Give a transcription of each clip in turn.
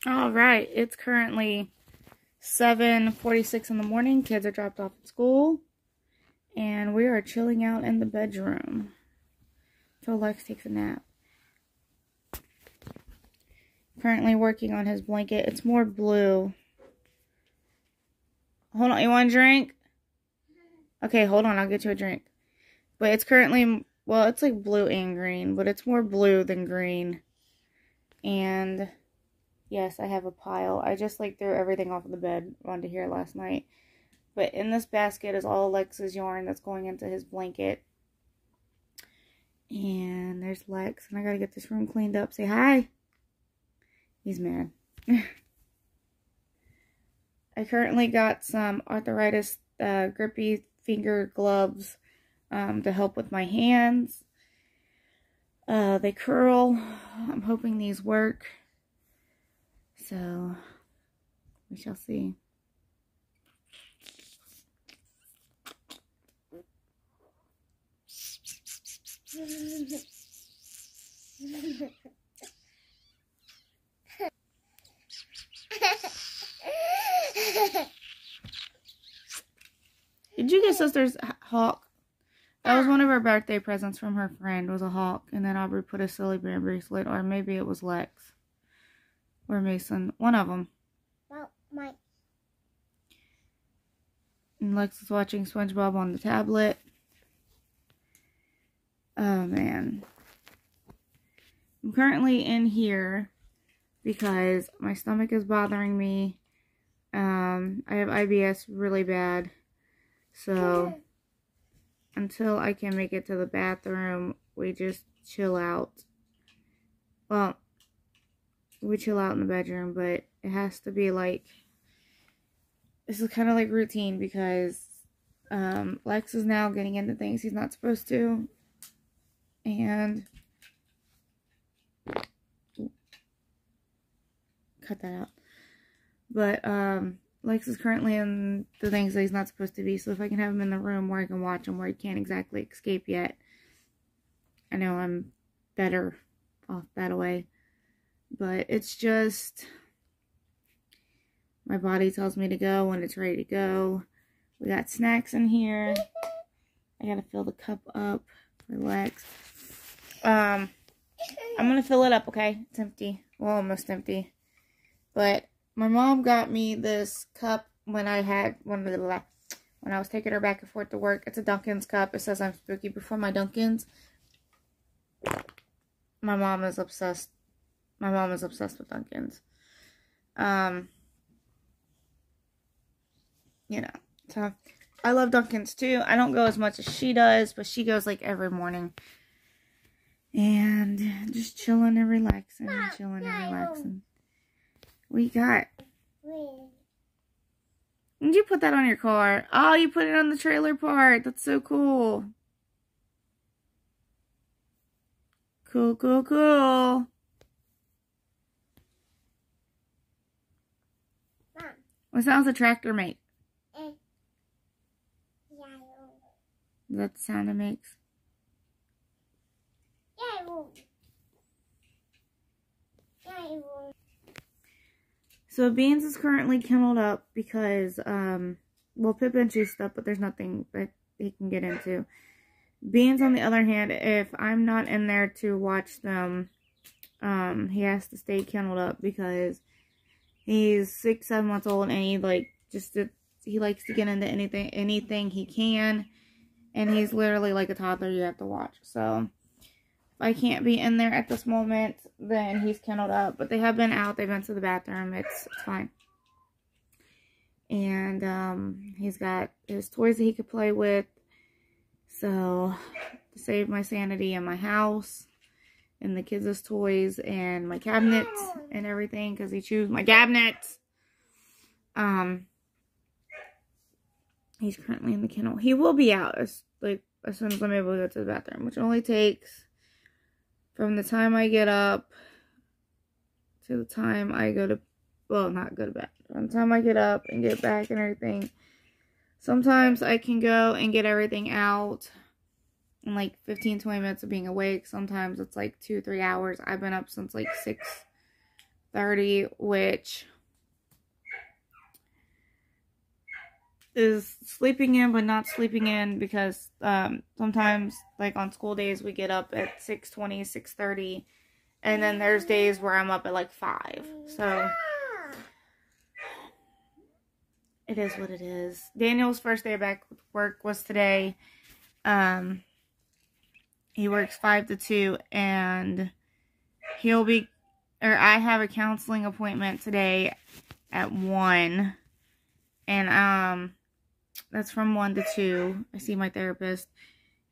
All right, it's currently 7:46 in the morning. Kids are dropped off at school, and we are chilling out in the bedroom until Lex takes a nap. Currently working on his blanket. It's more blue. Hold on, you want a drink? Okay, hold on, I'll get you a drink. But it's currently, well, it's like blue and green, but it's more blue than green. And yes, I have a pile. I just like threw everything off of the bed onto here last night. But in this basket is all Lex's yarn that's going into his blanket. And there's Lex. And I gotta get this room cleaned up. Say hi. He's mad. I currently got some arthritis grippy finger gloves to help with my hands. They curl. I'm hoping these work. So, we shall see. Did you get sister's hawk? That was one of her birthday presents from her friend, was a hawk. And then Aubrey put a silly bear bracelet, or maybe it was Lex. Or Mason. One of them. Well, Mike. And Lex is watching SpongeBob on the tablet. Oh, man. I'm currently in here because my stomach is bothering me. I have IBS really bad. So, until I can make it to the bathroom, we just chill out. Well, we chill out in the bedroom, but it has to be like, this is kind of like routine because Lex is now getting into things he's not supposed to. And cut that out. But Lex is currently in the things that he's not supposed to be. So if I can have him in the room where I can watch him, where he can't exactly escape yet, I know I'm better off that way. But it's just, my body tells me to go when it's ready to go. We got snacks in here. I gotta fill the cup up for Lex. I'm gonna fill it up, okay? It's empty. Well, almost empty. But my mom got me this cup when I had when I was taking her back and forth to work. It's a Dunkin's cup. It says I'm spooky before my Dunkin's. My mom is obsessed. My mom is obsessed with Dunkin's. You know, so I love Dunkin's too. I don't go as much as she does, but she goes like every morning. And just chilling and relaxing, chilling and relaxing. What you got? Did you put that on your car? Oh, you put it on the trailer part. That's so cool. Cool, cool, cool. What sounds a tractor make? Is that the sound it makes? So Beans is currently kenneled up because, well, Pippin juiced up, but there's nothing that he can get into. Beans, on the other hand, if I'm not in there to watch them, he has to stay kenneled up because he's 6-7 months old and he he likes to get into anything he can, and he's literally like a toddler you have to watch. So if I can't be in there at this moment, then he's kenneled up. But they have been out. They've been to the bathroom. It's fine. And he's got his toys that he could play with. So to save my sanity in my house and the kids' toys and my cabinets and everything, because he chews my cabinets. He's currently in the kennel. He will be out as soon as I'm able to go to the bathroom, which only takes from the time I get up to the time I go to, well, not go to bed. From the time I get up and get back and everything. Sometimes I can go and get everything out in like 15-20 minutes of being awake. Sometimes it's like 2-3 hours. I've been up since like 6:30, which is sleeping in but not sleeping in, because sometimes, like on school days, we get up at 6:20, 6:30, and then there's days where I'm up at like 5. So it is what it is. Daniel's first day back with work was today. He works 5 to 2, and I have a counseling appointment today at 1, and that's from 1 to 2. I see my therapist.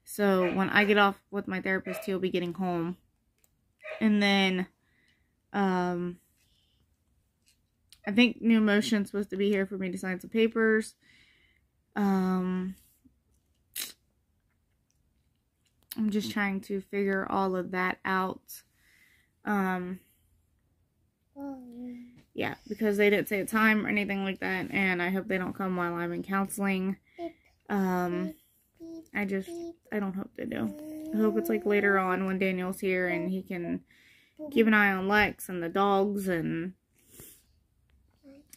So when I get off with my therapist, he'll be getting home. And then, I think New Motion's supposed to be here for me to sign some papers. I'm just trying to figure all of that out. Yeah, because they didn't say a time or anything like that, and I hope they don't come while I'm in counseling. I don't hope they do. I hope it's like later on when Daniel's here and he can keep an eye on Lex and the dogs and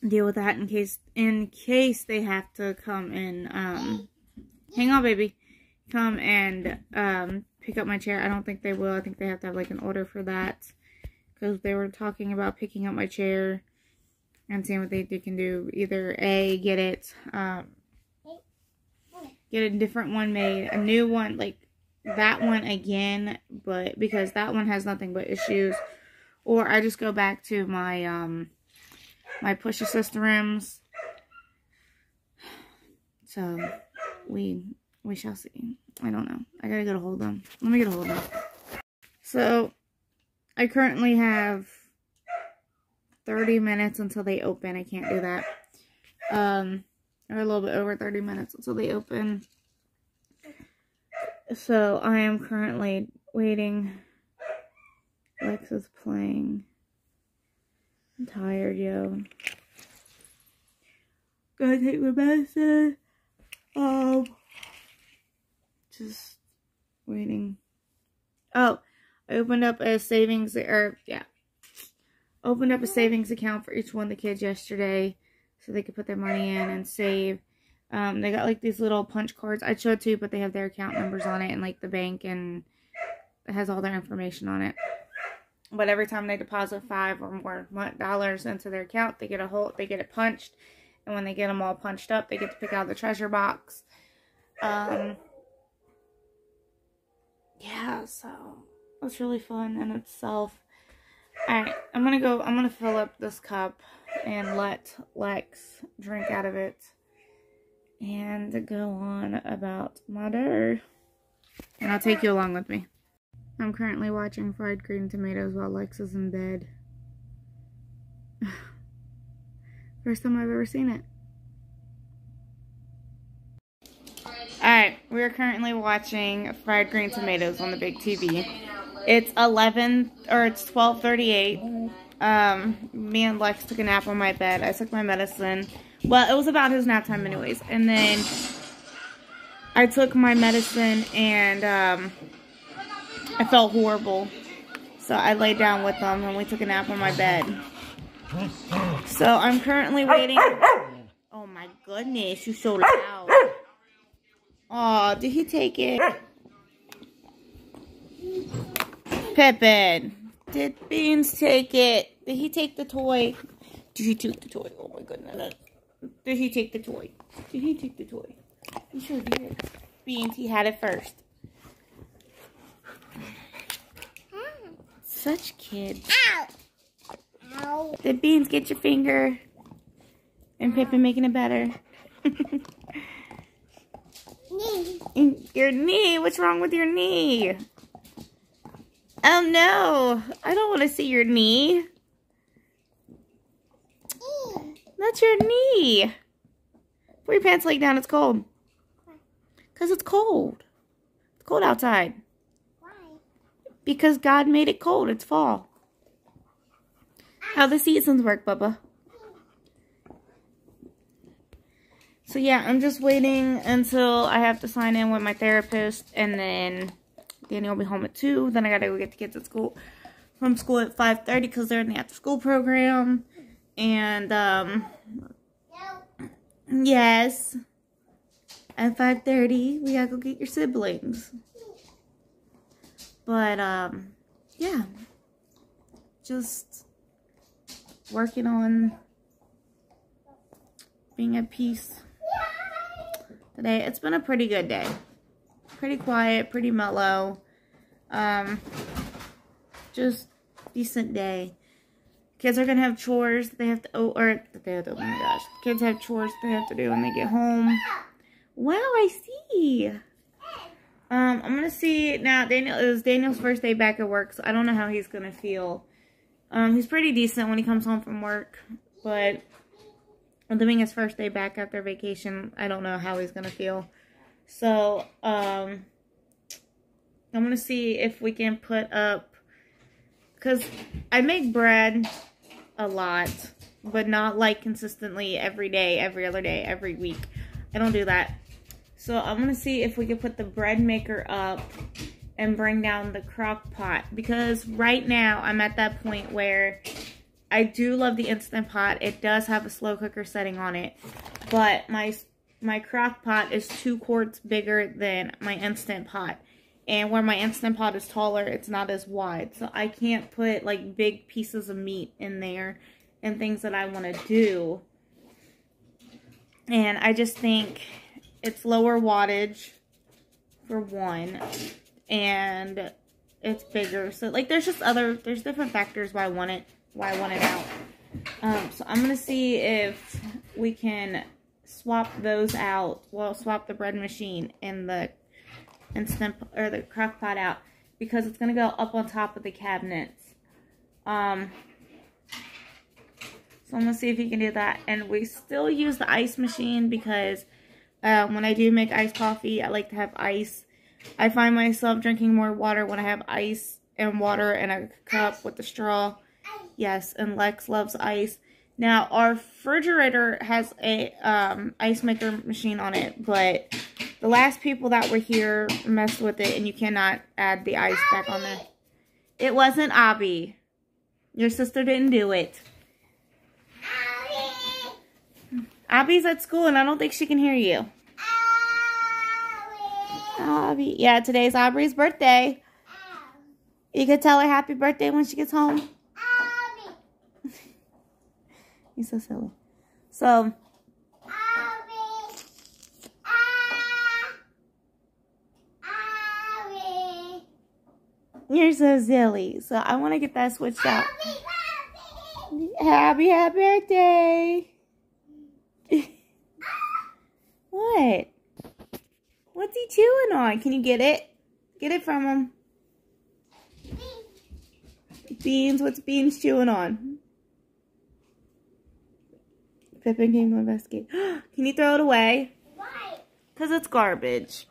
deal with that in case they have to come and hang on, baby, come and pick up my chair. I don't think they will. I think they have to have like an order for that, because they were talking about picking up my chair and seeing what they can do. Either get a different one made, a new one, like that one again, but because that one has nothing but issues, or I just go back to my my push assist rims. So we shall see. I don't know. I gotta get a hold of them. Let me get a hold of them. So I currently have 30 minutes until they open. I can't do that. Or a little bit over 30 minutes until they open. So I am currently waiting. Lex is playing. I'm tired, yo. Gotta take my medicine. Just waiting. Oh, I opened up a savings, opened up a savings account for each one of the kids yesterday, so they could put their money in and save. They got like these little punch cards. I showed too, but they have their account numbers on it and like the bank, and it has all their information on it. But every time they deposit $5 or more dollars into their account, they get it punched, and when they get them all punched up, they get to pick out the treasure box. Yeah, so it's really fun in itself. Alright, I'm gonna fill up this cup and let Lex drink out of it and go on about my day. And I'll take you along with me. I'm currently watching Fried Green Tomatoes while Lex is in bed. First time I've ever seen it. Alright, we're currently watching Fried Green Tomatoes on the big TV. It's 12:38. Me and Lex took a nap on my bed. I took my medicine. Well, it was about his nap time anyways. And then I took my medicine and I felt horrible. So I laid down with him and we took a nap on my bed. So I'm currently waiting. Oh my goodness, you're so loud. Oh, did he take it? Pippin, did Beans take it? Did he take the toy? Did he take the toy? Oh my goodness. Did he take the toy? Did he take the toy? He sure did. Beans, he had it first. Such kids. Ow! Ow. Did Beans get your finger? And Pippin making it better. Knee. Your knee? What's wrong with your knee? Oh no, I don't want to see your knee. That's your knee. Put your pants leg down, it's cold. Because it's cold. It's cold outside. Why? Because God made it cold, it's fall. How the seasons work, Bubba. So yeah, I'm just waiting until I have to sign in with my therapist, and then Daniel will be home at 2. Then I gotta go get the kids at school from school at 5:30 because they're in the after-school program. And, yes, at 5:30, we gotta go get your siblings. But, yeah, just working on being at peace today. It's been a pretty good day. Pretty quiet, pretty mellow. Just decent day. Kids are gonna have chores they have to, oh my gosh. Kids have chores they have to do when they get home. Wow, I see. I'm gonna see now. It was Daniel's first day back at work, so I don't know how he's gonna feel. He's pretty decent when he comes home from work, but being his first day back after vacation, I don't know how he's gonna feel. So, I'm gonna see if we can put up, because I make bread a lot, but not like consistently every day, every other day, every week. I don't do that. So I'm gonna see if we can put the bread maker up and bring down the crock pot, because right now I'm at that point where I do love the Instant Pot. It does have a slow cooker setting on it, but my crock pot is 2 quarts bigger than my Instant Pot. And where my Instant Pot is taller, it's not as wide. So I can't put like big pieces of meat in there and things that I want to do. And I just think it's lower wattage for one, and it's bigger. So like there's different factors why I want it out. So I'm gonna see if we can swap those out. Well, swap the bread machine and the the crock pot out, because it's gonna go up on top of the cabinets. So I'm gonna see if you can do that. And we still use the ice machine because when I do make iced coffee, I like to have ice. I find myself drinking more water when I have ice and water in a cup with a straw. Yes, and Lex loves ice. Now, our refrigerator has a ice maker machine on it, but the last people that were here messed with it, and you cannot add the ice back on there. It wasn't Abby. Your sister didn't do it. Abby's at school, and I don't think she can hear you. Abby. Yeah, today's Aubrey's birthday. You could tell her happy birthday when she gets home. You're so silly. So, you're so silly. So, I want to get that switched out. Happy birthday. What? What's he chewing on? Can you get it? Get it from him. Beans. What's Beans chewing on? Pippin came to investigate. Can you throw it away? Why? Because it's garbage.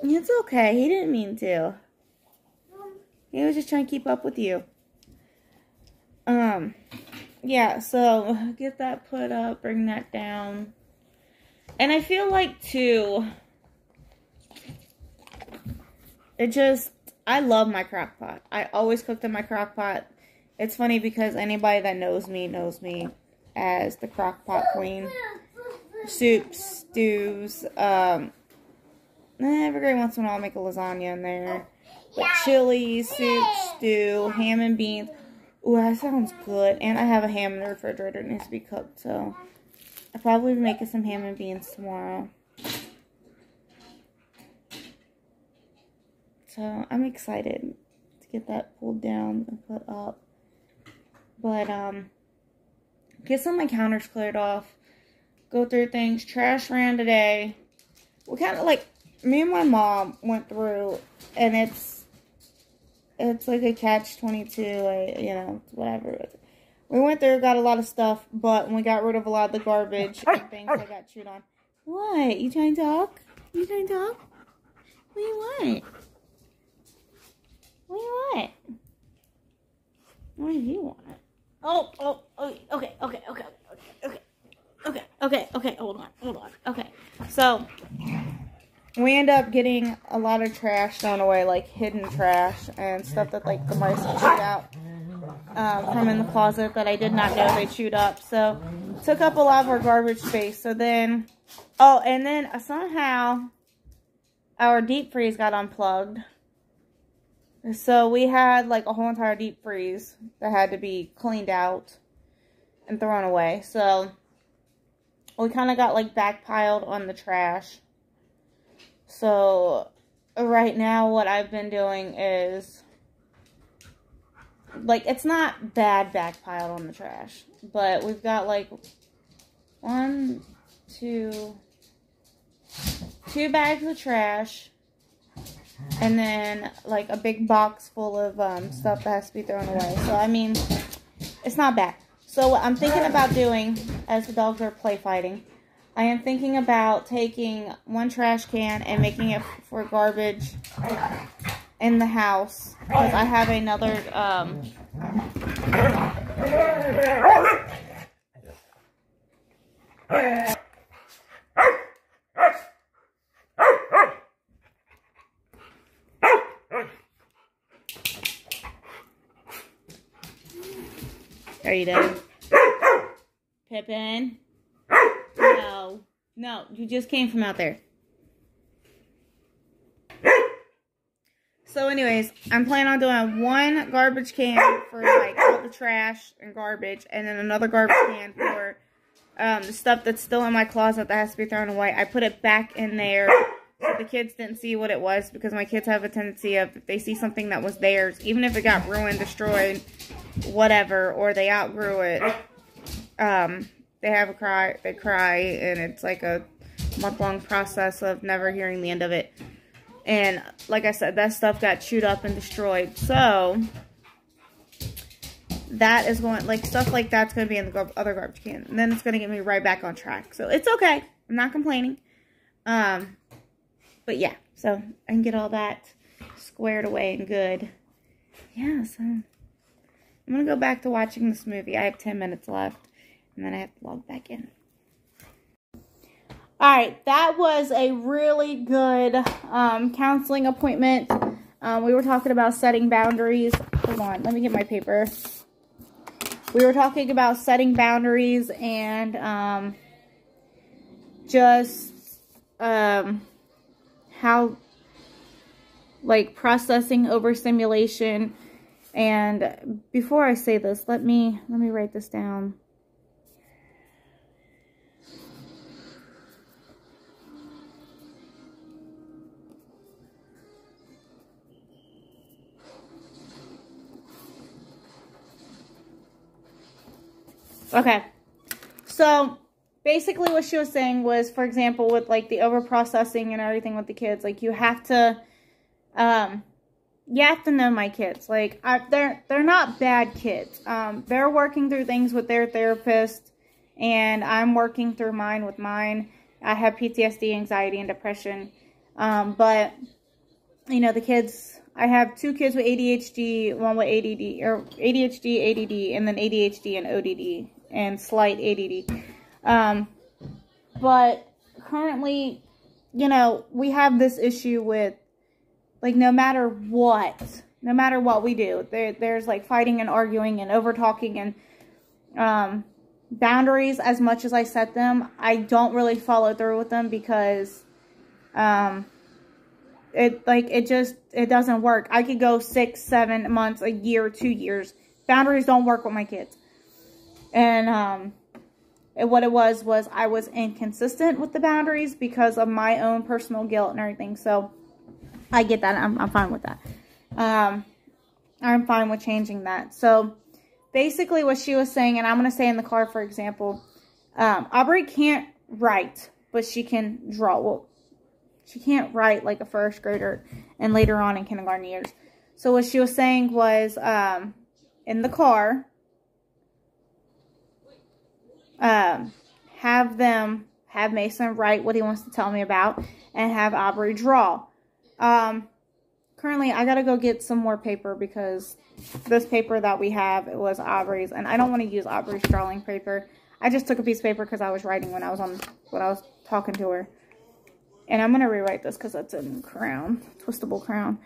It's okay. He didn't mean to. He was just trying to keep up with you. Yeah, so get that put up, bring that down. And I feel like, too, I love my crock pot. I always cooked in my crock pot. It's funny because anybody that knows me as the crock pot queen. Soups, stews, every once in a while I'll make a lasagna in there. But chili, soup, stew, ham and beans. Ooh, that sounds good. And I have a ham in the refrigerator that needs to be cooked, so I'll probably be making some ham and beans tomorrow. So I'm excited to get that pulled down and put up. But get some of my counters cleared off. Go through things. Trash ran today. We kind of like, me and my mom went through, and it's like a catch-22, you know, whatever. We went there, got a lot of stuff, but when we got rid of a lot of the garbage and things that got chewed on. What? You trying to talk? You trying to talk? What do you want? What do you want? What do you want? Okay, hold on. Okay, so So, we end up getting a lot of trash thrown away, like hidden trash and stuff that like the mice chewed out from in the closet that I did not know they chewed up. So, took up a lot of our garbage space. So then, oh, and then somehow our deep freeze got unplugged. So we had like a whole entire deep freeze that had to be cleaned out and thrown away. So we kind of got like backpiled on the trash. So right now what I've been doing is, like, it's not bad backpiled on the trash, but we've got like two bags of trash, and then like a big box full of stuff that has to be thrown away. So I mean, it's not bad. So what I'm thinking about doing, as the dogs are play fighting, I am thinking about taking one trash can and making it for garbage in the house, because I have another Are you done? Pippin? No. No, you just came from out there. So anyways, I'm planning on doing one garbage can for like all the trash and garbage, and then another garbage can for the stuff that's still in my closet that has to be thrown away. I put it back in there so the kids didn't see what it was, because my kids have a tendency of, if they see something that was theirs, even if it got ruined, destroyed, whatever, or they outgrew it, they have a cry, they cry, and it's like a month-long process of never hearing the end of it. And like I said, that stuff got chewed up and destroyed. So that is going, like, stuff like that's going to be in the other garbage can. And then it's going to get me right back on track. So it's okay. I'm not complaining. But yeah, so I can get all that squared away and good. Yeah, so I'm going to go back to watching this movie. I have 10 minutes left, and then I have to log back in. Alright, that was a really good counseling appointment. We were talking about setting boundaries. Hold on, let me get my paper. We were talking about setting boundaries and just how, like, processing overstimulation. And before I say this, let me write this down. Okay, so basically what she was saying was, for example, with like the overprocessing and everything with the kids, like you have to know my kids. Like they're not bad kids. They're working through things with their therapist, and I'm working through mine with mine. I have PTSD, anxiety, and depression. But you know, the kids, I have 2 kids with ADHD, one with ADD, or ADHD, ADD, and then ADHD and ODD, and slight ADD. But currently, you know, we have this issue with, like, no matter what we do, there's like fighting and arguing and over talking, and boundaries, as much as I set them, I don't really follow through with them, because it doesn't work. I could go 6, 7 months, a year, 2 years. Boundaries don't work with my kids. And what it was I was inconsistent with the boundaries because of my own personal guilt and everything. So I get that. I'm fine with that. I'm fine with changing that. So basically what she was saying, and I'm going to say in the car, for example, Aubrey can't write, but she can draw. Well, she can't write like a first grader and later on in kindergarten years. So what she was saying was, in the car, have Mason write what he wants to tell me about, and have Aubrey draw. Currently, I gotta go get some more paper, because this paper that we have, it was Aubrey's, and I don't want to use Aubrey's drawing paper. I just took a piece of paper because I was writing when I was talking to her. And I'm going to rewrite this because that's in crayon, twistable crayon.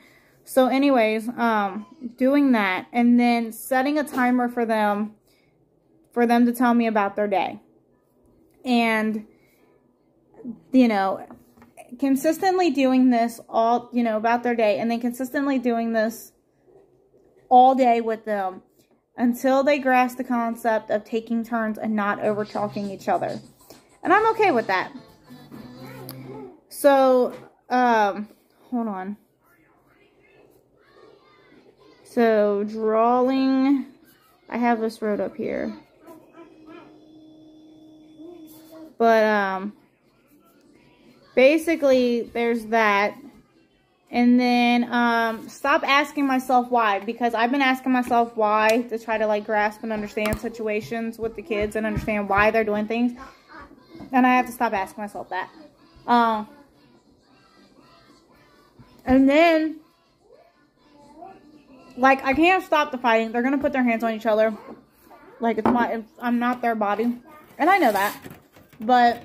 So anyways, doing that and then setting a timer for them to tell me about their day. And, you know, consistently doing this all, you know, about their day, and then consistently doing this all day with them until they grasp the concept of taking turns and not over talking each other. And I'm okay with that. So, hold on. So, drawing, I have this wrote up here. But, basically, there's that. And then, stop asking myself why. Because I've been asking myself why to try to, like, grasp and understand situations with the kids and understand why they're doing things. And I have to stop asking myself that. And then, like, I can't stop the fighting. They're going to put their hands on each other. Like, I'm not their body. And I know that. But,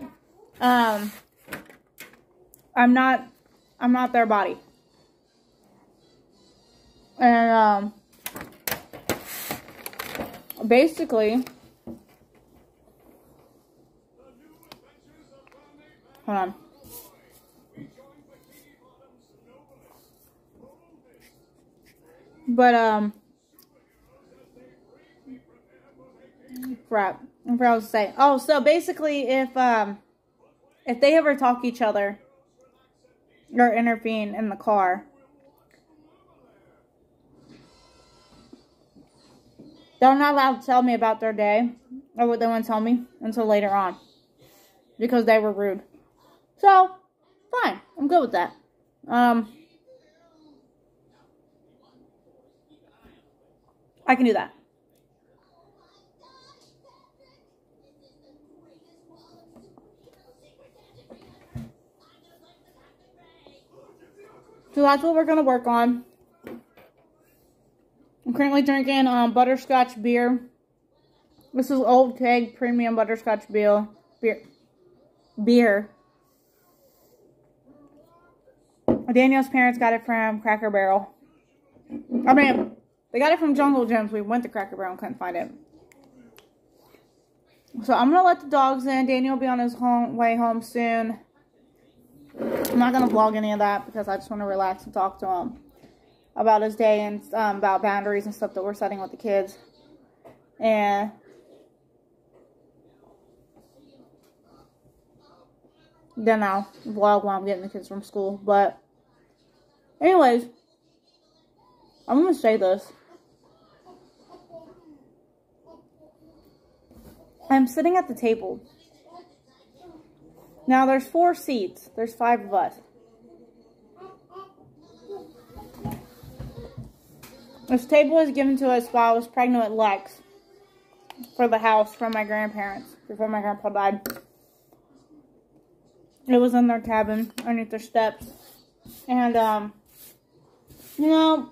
I'm not their body. And, basically, hold on. But, crap. I forgot what I was saying. Oh, so basically, if they ever talk each other or intervene in the car, they're not allowed to tell me about their day or what they want to tell me until later on because they were rude. So, fine. I'm good with that. I can do that. So that's what we're going to work on. I'm currently drinking butterscotch beer. This is Old Keg Premium Butterscotch beer. Daniel's parents got it from Cracker Barrel. I mean, they got it from Jungle Gyms. We went to Cracker Barrel and couldn't find it. So I'm going to let the dogs in. Daniel will be on his way home soon. I'm not going to vlog any of that because I just want to relax and talk to him about his day and about boundaries and stuff that we're setting with the kids. And then I'll vlog while I'm getting the kids from school. But anyways, I'm going to say this. I'm sitting at the table. Now, there's 4 seats. There's 5 of us. This table was given to us while I was pregnant with Lex for the house from my grandparents before my grandpa died. It was in their cabin underneath their steps. And, you know,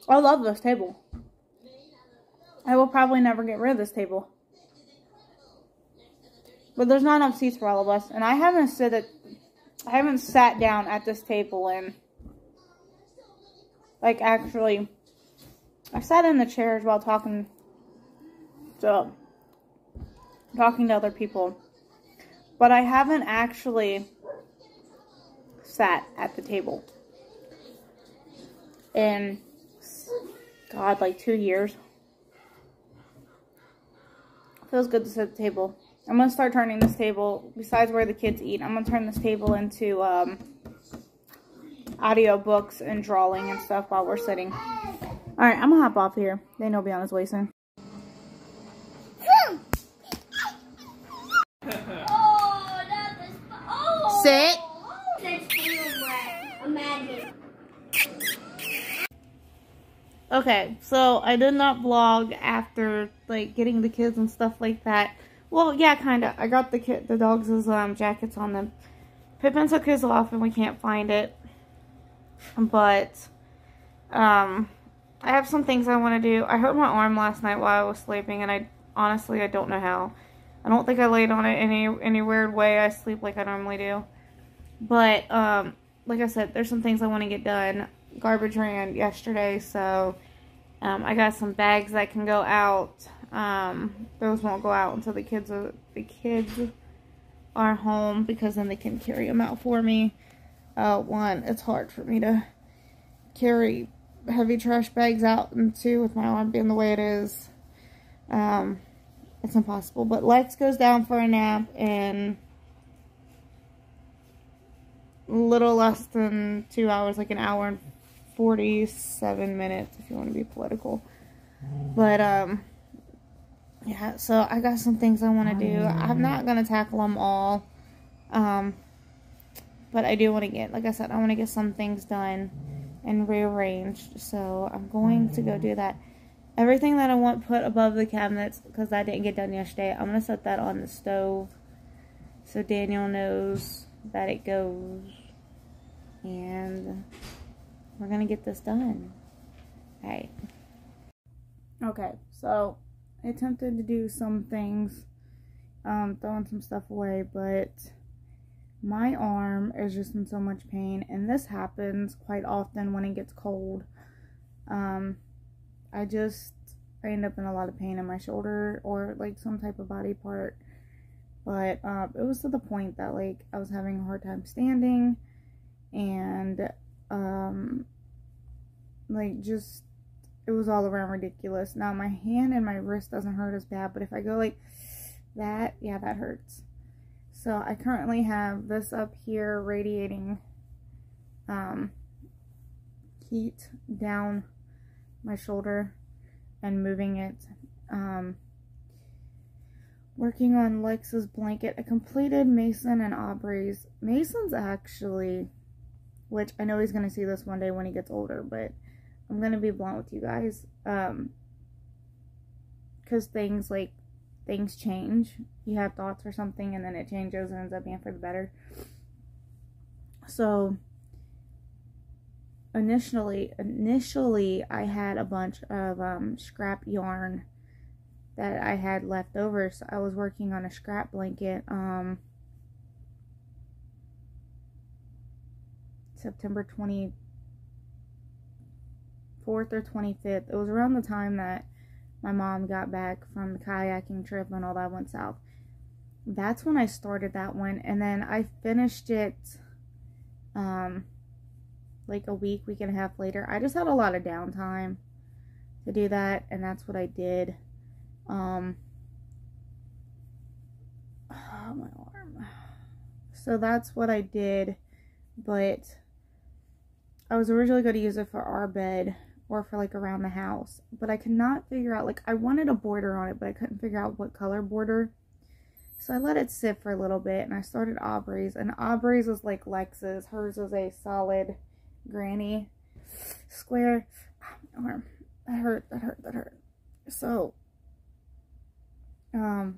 I love this table. I will probably never get rid of this table. But there's not enough seats for all of us. And I haven't sat down at this table in, like, actually, I sat in the chairs while talking to other people. But I haven't actually sat at the table in, God, like 2 years. Feels good to sit at the table. I'm going to start turning this table, besides where the kids eat, I'm going to turn this table into audio books and drawing and stuff while we're sitting. Alright, I'm going to hop off here. Daniel will be on his way soon. Sit. Okay, so I did not vlog after, like, getting the kids and stuff like that. Well, yeah, kind of. I got the dogs' jackets on them. Pippin took his off and we can't find it. But, I have some things I want to do. I hurt my arm last night while I was sleeping and honestly, I don't know how. I don't think I laid on it any weird way. I sleep like I normally do. But, like I said, there's some things I want to get done. Garbage ran yesterday, so I got some bags that can go out. Those won't go out until the kids are home, because then they can carry them out for me. One, it's hard for me to carry heavy trash bags out, and two, with my arm being the way it is, it's impossible. But Lex goes down for a nap in a little less than 2 hours, like an hour and 47 minutes if you want to be political. But yeah, so I got some things I want to do. I'm not going to tackle them all, but I do want to get, like I said, I want to get some things done and rearranged, so I'm going to go do that. Everything that I want put above the cabinets, because that didn't get done yesterday, I'm going to set that on the stove so Daniel knows that it goes, and we're going to get this done. Alright. Okay, so I attempted to do some things, throwing some stuff away, but my arm is just in so much pain, and this happens quite often when it gets cold. I end up in a lot of pain in my shoulder or like some type of body part, but it was to the point that like I was having a hard time standing, and like just it was all around ridiculous. Now my hand and my wrist doesn't hurt as bad, but if I go like that, yeah, that hurts. So I currently have this up here radiating heat down my shoulder and moving it. Working on Lex's blanket. I completed Mason and Aubrey's. Mason's actually, which I know he's going to see this one day when he gets older, but I'm going to be blunt with you guys. Because things change. You have thoughts for something and then it changes and ends up being for the better. So initially I had a bunch of scrap yarn that I had left over, so I was working on a scrap blanket September 24th or 25th. It was around the time that my mom got back from the kayaking trip and all that went south. That's when I started that one, and then I finished it like a week and a half later. I just had a lot of downtime to do that, and that's what I did. Oh, my arm. So that's what I did, but I was originally going to use it for our bed or for like around the house, but I could not figure out, like I wanted a border on it, but I couldn't figure out what color border. So I let it sit for a little bit, and I started Aubrey's, and Aubrey's was like Lex's. Hers was a solid granny square. Oh, my arm. That hurt. So, I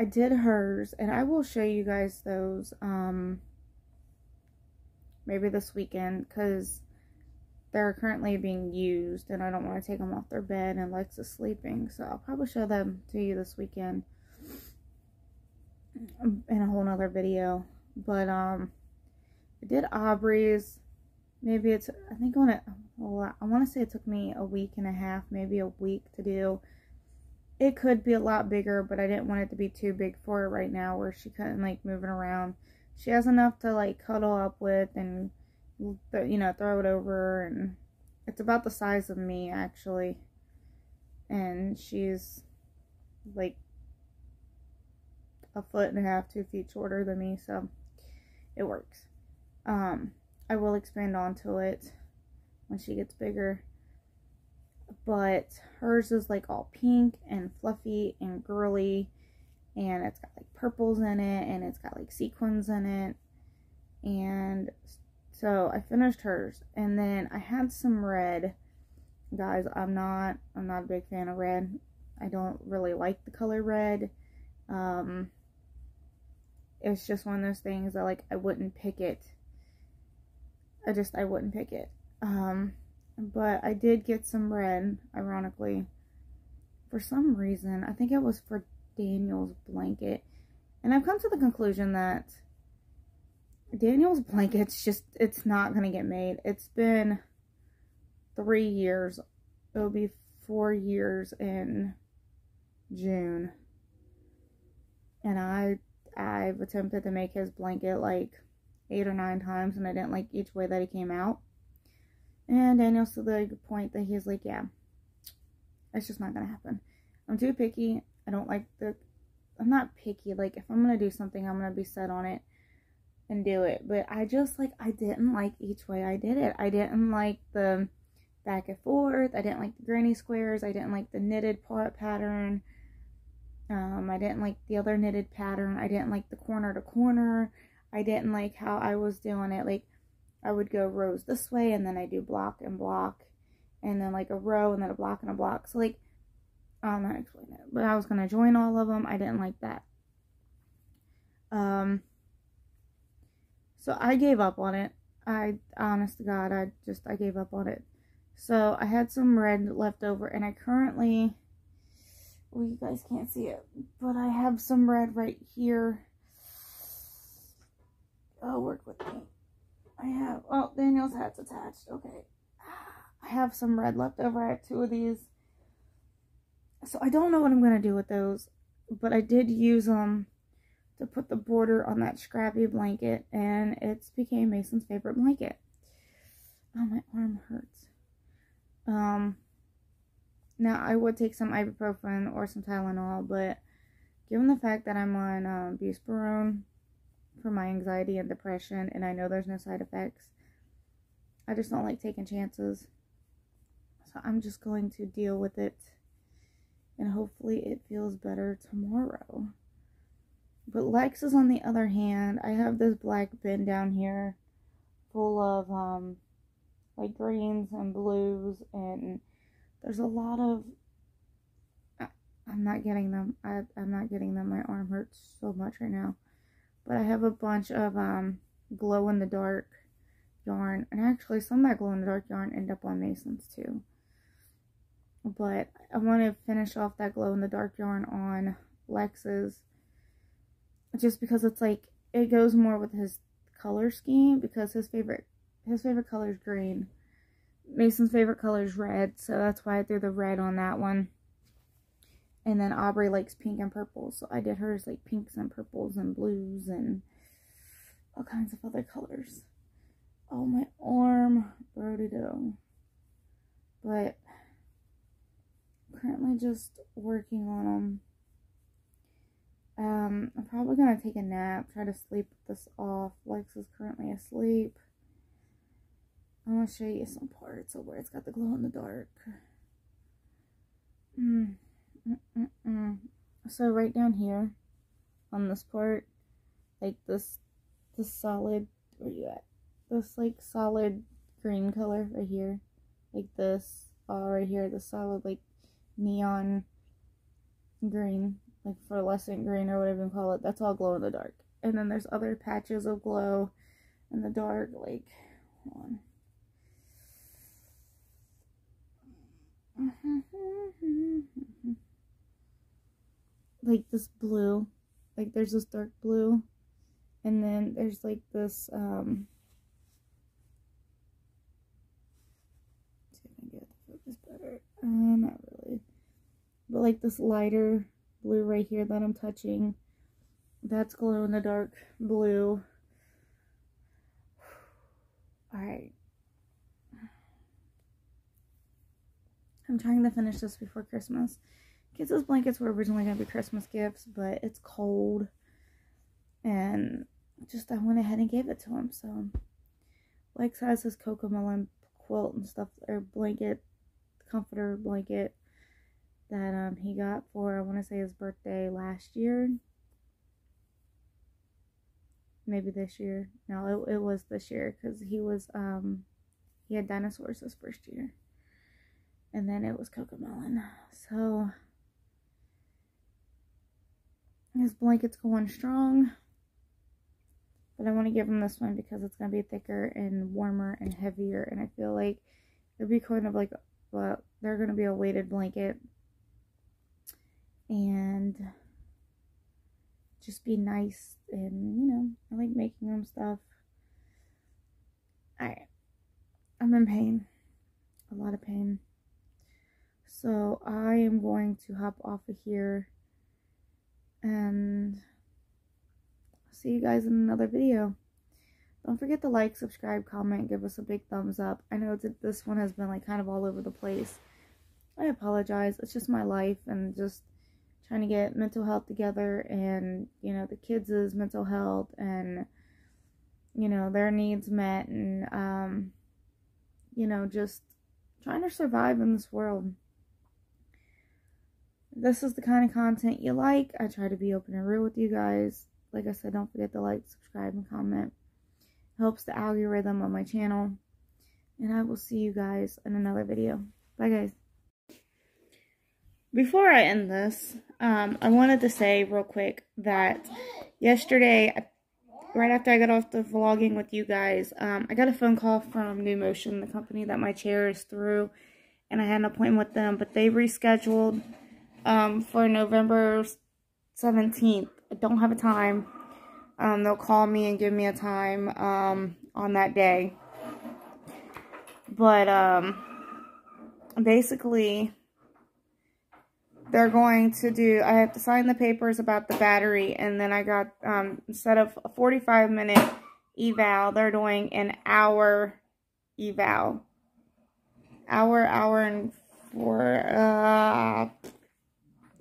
did hers, and I will show you guys those, maybe this weekend, because they're currently being used, and I don't want to take them off their bed, and Lex is sleeping, so I'll probably show them to you this weekend in a whole nother video. But, I did Aubrey's. Maybe it's, I think I want to say it took me a week and a half, maybe a week to do. It could be a lot bigger, but I didn't want it to be too big for her right now, where she couldn't, like, moving around. She has enough to, like, cuddle up with and, you know, throw it over, and it's about the size of me, actually. And she's, like, 1.5 to 2 feet shorter than me, so it works. I will expand onto it when she gets bigger. But hers is like all pink and fluffy and girly, and it's got like purples in it, and it's got like sequins in it. And so I finished hers, and then I had some red. Guys, I'm not a big fan of red. I don't really like the color red. It's just one of those things that, like, I wouldn't pick it. I wouldn't pick it. But I did get some red, ironically, for some reason, I think it was for Daniel's blanket. And I've come to the conclusion that Daniel's blanket's just, it's not going to get made. It's been 3 years. It'll be 4 years in June. And I've attempted to make his blanket like 8 or 9 times, and I didn't like each way that he came out. And Daniel's to the point that he's like, yeah, it's just not going to happen. I'm too picky. I don't like I'm not picky. Like, if I'm going to do something, I'm going to be set on it and do it. But I just, like, I didn't like each way I did it. I didn't like the back and forth. I didn't like the granny squares. I didn't like the knitted part pattern. I didn't like the other knitted pattern. I didn't like the corner to corner. I didn't like how I was doing it. Like, I would go rows this way, and then I do block and block, and then like a row, and then a block and a block. So, like, I'm not explaining it, but I was going to join all of them. I didn't like that. So I gave up on it. Honest to God, I gave up on it. So I had some red left over, and I currently, well, you guys can't see it, but I have some red right here. Oh, work with me. Oh, Daniel's hat's attached. Okay. I have some red left over. I have 2 of these. So I don't know what I'm going to do with those, but I did use them to put the border on that scrappy blanket, and it's became Mason's favorite blanket. Oh, my arm hurts. Now I would take some ibuprofen or some Tylenol, but given the fact that I'm on buspirone for my anxiety and depression, and I know there's no side effects, I just don't like taking chances. So I'm just going to deal with it, and hopefully it feels better tomorrow. But Lex's, on the other hand, I have this black bin down here full of like greens and blues, and there's a lot of, I'm not getting them. I'm not getting them. My arm hurts so much right now. But I have a bunch of glow in the dark yarn, and actually some of that glow in the dark yarn end up on Mason's too. But I want to finish off that glow in the dark yarn on Lex's, just because it's like, it goes more with his color scheme, because his favorite color is green. Mason's favorite color is red, so that's why I threw the red on that one. And then Aubrey likes pink and purple, so I did hers like pinks and purples and blues and all kinds of other colors. Oh, my arm, bro-de-do. But currently just working on them. I'm probably gonna take a nap, try to sleep this off. Lex is currently asleep. I'm gonna show you some parts of where it's got the glow in the dark. So right down here on this part, like this solid, where you at? This like solid green color right here, like this, right here, the solid like neon green, like fluorescent green or whatever you call it. That's all glow in the dark. And then there's other patches of glow in the dark, like, hold on. Like this blue, like there's this dark blue, and then there's like this see if I can get the focus better. Not really, but like this lighter blue right here that I'm touching, that's glow in the dark blue. All right, I'm trying to finish this before Christmas. Kids' blankets were originally going to be Christmas gifts, but it's cold, and just I went ahead and gave it to him. So Lex has his CoComelon quilt and stuff, or blanket, comforter blanket that he got for, I want to say, his birthday last year. Maybe this year. No, it was this year, because he had dinosaurs his first year. And then it was CoComelon. So his blanket's going strong. But I want to give him this one because it's going to be thicker and warmer and heavier. And I feel like it'd be kind of like, well, they're going to be a weighted blanket. and just be nice. And, you know, I like making them stuff. I'm in pain. A lot of pain. So I am going to hop off of here and see you guys in another video. Don't forget to like, subscribe, comment, give us a big thumbs up. I know that this one has been like kind of all over the place. I apologize. It's just my life and just trying to get mental health together, and, you know, the kids' mental health and, you know, their needs met, and, you know, just trying to survive in this world. If this is the kind of content you like, I try to be open and real with you guys. Like I said, don't forget to like, subscribe, and comment. It helps the algorithm on my channel. And I will see you guys in another video. Bye, guys. Before I end this, I wanted to say real quick that yesterday, right after I got off the vlogging with you guys, I got a phone call from New Motion, the company that my chair is through, and I had an appointment with them, but they rescheduled for November 17th. I don't have a time. They'll call me and give me a time on that day. But basically, they're going to do, I have to sign the papers about the battery, and then I got, instead of a 45-minute eval, they're doing an hour eval. Hour and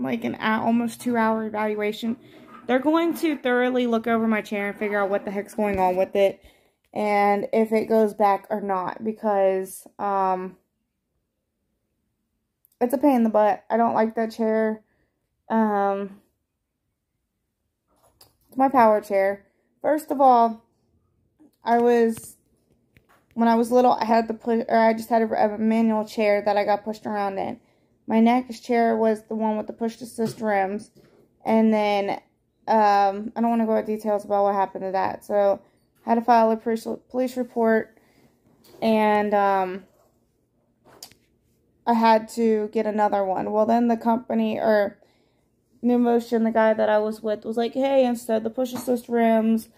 like an hour, almost 2-hour evaluation. They're going to thoroughly look over my chair and figure out what the heck's going on with it, and if it goes back or not, because, it's a pain in the butt. I don't like that chair. It's my power chair. First of all, when I was little, I had to push, or I just had a manual chair that I got pushed around in. My next chair was the one with the push-to-assist rims. And then, I don't want to go into details about what happened to that. So, I had to file a police report, and, I had to get another one. Well, then the company, or New Motion, the guy that I was with, was like, hey, instead of the push-assist rims,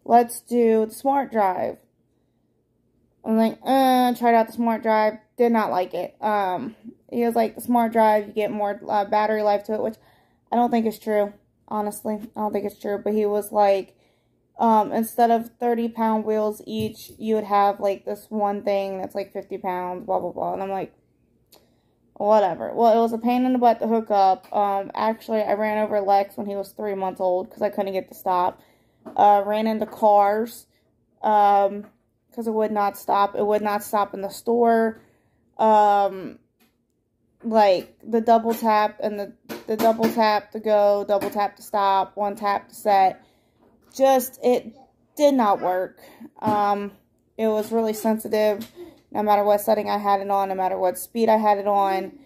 let's do the Smart Drive. I'm like, tried out the Smart Drive, did not like it. He was like, the Smart Drive, you get more battery life to it, which I don't think is true, honestly. I don't think it's true, but he was like, instead of 30-pound wheels each, you would have, like, this one thing that's, like, 50 pounds, blah, blah, blah. And I'm like, whatever. Well, it was a pain in the butt to hook up. Actually, I ran over Lex when he was 3 months old because I couldn't get to stop. Ran into cars because it would not stop. It would not stop in the store. Like, the double tap and the double tap to go, double tap to stop, one tap to set. Just, it did not work. It was really sensitive. No matter what setting I had it on, no matter what speed I had it on.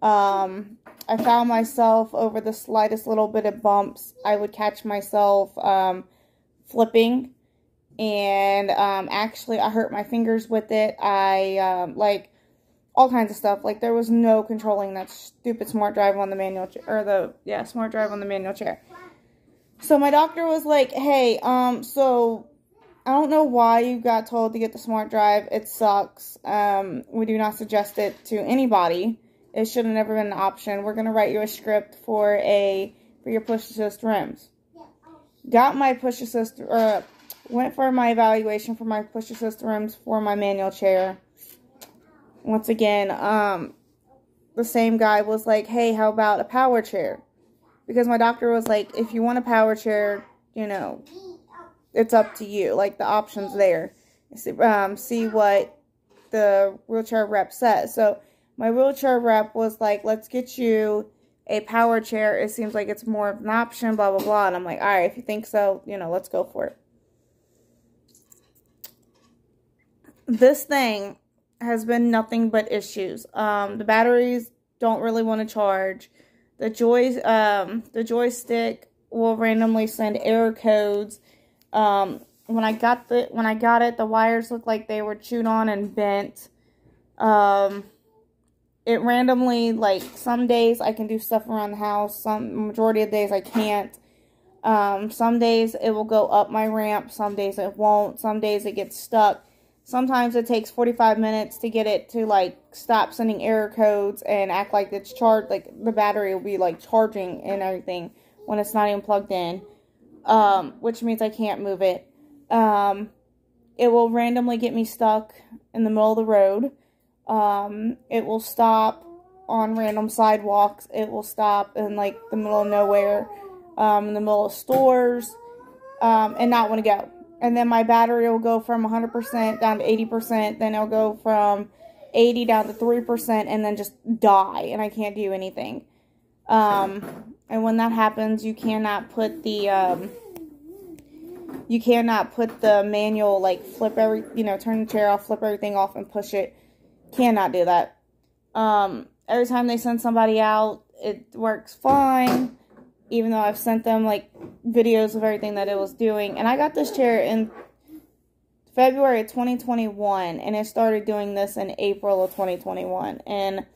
I found myself over the slightest little bit of bumps, I would catch myself flipping. And actually, I hurt my fingers with it. Like, all kinds of stuff. Like, there was no controlling that stupid Smart Drive on the manual chair. Or Smart Drive on the manual chair. So my doctor was like, hey, so I don't know why you got told to get the Smart Drive. It sucks. We do not suggest it to anybody. It should have never been an option. We're going to write you a script for your push-assist rims. Got my push-assist, went for my evaluation for my push-assist rims for my manual chair. Once again, the same guy was like, hey, how about a power chair? Because my doctor was like, if you want a power chair, you know, it's up to you. Like, the option's there. See what the wheelchair rep says. So, my wheelchair rep was like, let's get you a power chair. It seems like it's more of an option, blah, blah, blah. And I'm like, all right, if you think so, you know, let's go for it. This thing has been nothing but issues. The batteries don't really want to charge. The joystick will randomly send error codes. When I got it, the wires looked like they were chewed on and bent. it randomly, like, some days I can do stuff around the house. Some majority of days I can't. Some days it will go up my ramp. Some days it won't. Some days it gets stuck. Sometimes it takes 45 minutes to get it to, like, stop sending error codes and act like it's charged. Like, the battery will be, like, charging and everything when it's not even plugged in. Which means I can't move it. It will randomly get me stuck in the middle of the road. It will stop on random sidewalks. It will stop in, like, the middle of nowhere, in the middle of stores, and not want to go. And then my battery will go from 100% down to 80%. Then it'll go from 80 down to 3% and then just die. And I can't do anything. And when that happens, you cannot put the, manual, like, turn the chair off, flip everything off and push it. Cannot do that. Every time they send somebody out, it works fine. Even though I've sent them, like, videos of everything that it was doing. And I got this chair in February of 2021. And it started doing this in April of 2021. And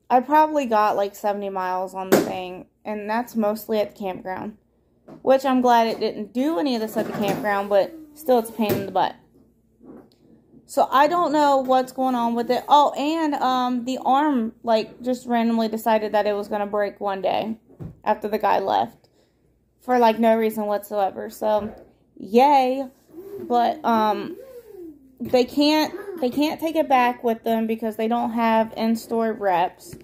I probably got, like, 70 miles on the thing. And that's mostly at the campground. Which I'm glad it didn't do any of this at the campground. But still, it's a pain in the butt. So I don't know what's going on with it. Oh, and the arm, like, just randomly decided that it was going to break one day. After the guy left. For, like, no reason whatsoever. So, yay. But, they can't take it back with them because they don't have in-store reps.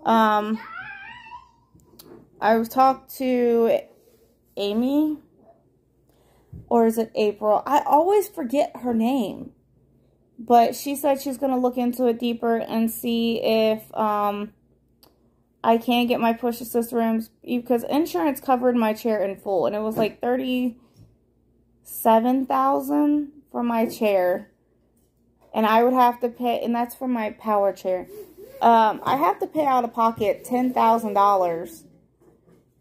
I was talked to Amy. Or is it April? I always forget her name. But she said she's going to look into it deeper and see if, I can't get my push-assist rims because insurance covered my chair in full. And it was like $37,000 for my chair. And I would have to pay, and that's for my power chair. I have to pay out of pocket $10,000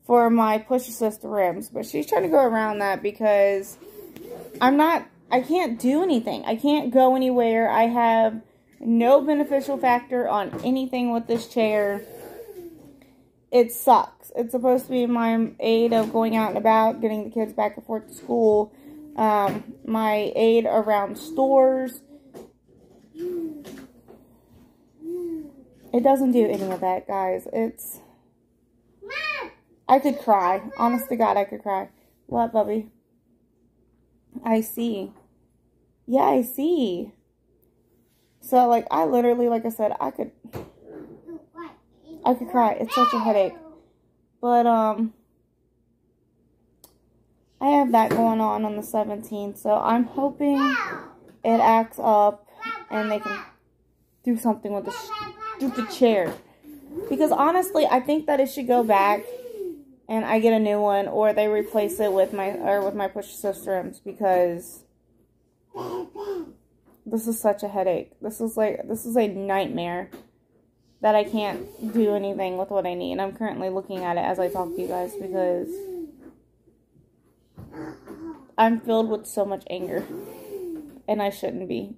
for my push-assist rims. But she's trying to go around that because I can't do anything. I can't go anywhere. I have no beneficial factor on anything with this chair. It sucks. It's supposed to be my aid of going out and about, getting the kids back and forth to school. My aid around stores. It doesn't do any of that, guys. I could cry. Honest to God, I could cry. What, Bubby? I see. Yeah, I see. So, like, I literally, like I said, I could cry. It's such a headache. But, I have that going on the 17th. So, I'm hoping it acts up and they can do something with the stupid chair. Because, honestly, I think that it should go back and I get a new one. Or they replace it with my push-assist rims. Because this is such a headache. This is a nightmare. That I can't do anything with what I need. And I'm currently looking at it as I talk to you guys because I'm filled with so much anger. And I shouldn't be.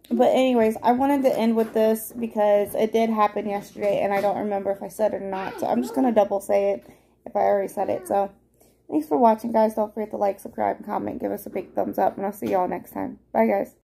But anyways, I wanted to end with this because it did happen yesterday. And I don't remember if I said it or not. So I'm just going to double say it if I already said it. So thanks for watching, guys. Don't forget to like, subscribe, and comment. Give us a big thumbs up. And I'll see y'all next time. Bye, guys.